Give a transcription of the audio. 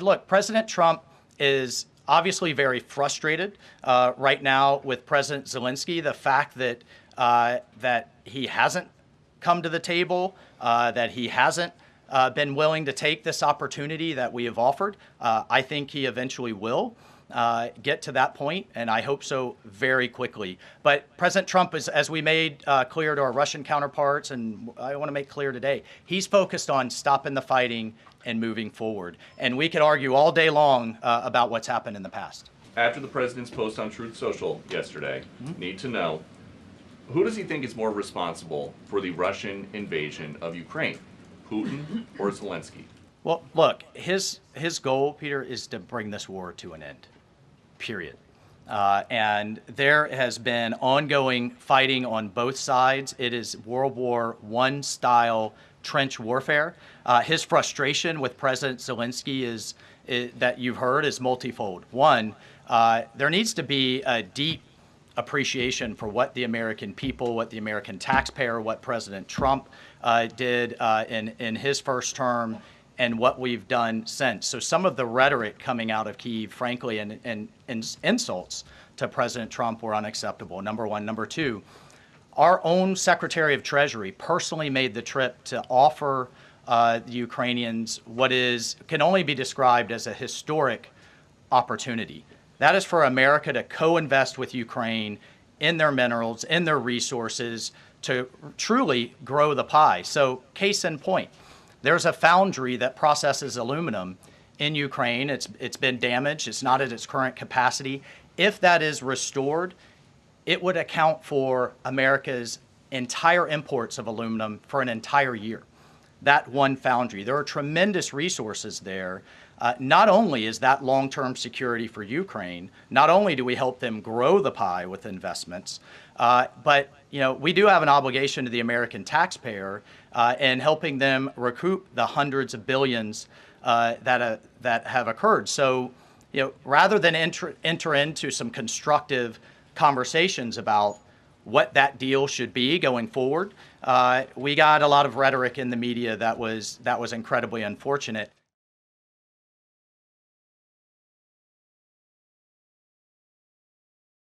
Look, President Trump is obviously very frustrated right now with President Zelenskyy. The fact that that he hasn't come to the table, that he hasn't been willing to take this opportunity that we have offered. I think he eventually will get to that point, and I hope so very quickly. But President Trump is, as we made clear to our Russian counterparts, and I want to make clear today, he's focused on stopping the fighting and moving forward. And we could argue all day long about what's happened in the past. After the president's post on Truth Social yesterday, need to know, who does he think is more responsible for the Russian invasion of Ukraine, Putin or Zelenskyy? Well, look, his goal, Peter, is to bring this war to an end, period. And there has been ongoing fighting on both sides. It is World War I style trench warfare. His frustration with President Zelenskyy is that you've heard is multifold. One, there needs to be a deep appreciation for what the American people, what the American taxpayer, what President Trump did in his first term, and what we've done since. So some of the rhetoric coming out of Kyiv, frankly, and insults to President Trump were unacceptable, number one. Number two, our own Secretary of Treasury personally made the trip to offer the Ukrainians what can only be described as a historic opportunity. That is for America to co-invest with Ukraine in their minerals, in their resources, to truly grow the pie. So case in point, there's a foundry that processes aluminum in Ukraine. It's been damaged. It's not at its current capacity. If that is restored, it would account for America's entire imports of aluminum for an entire year. That one foundry. There are tremendous resources there. Not only is that long-term security for Ukraine, not only do we help them grow the pie with investments, but we do have an obligation to the American taxpayer in helping them recoup the hundreds of billions that have occurred. So, rather than enter into some constructive conversations about what that deal should be going forward, we got a lot of rhetoric in the media that was incredibly unfortunate.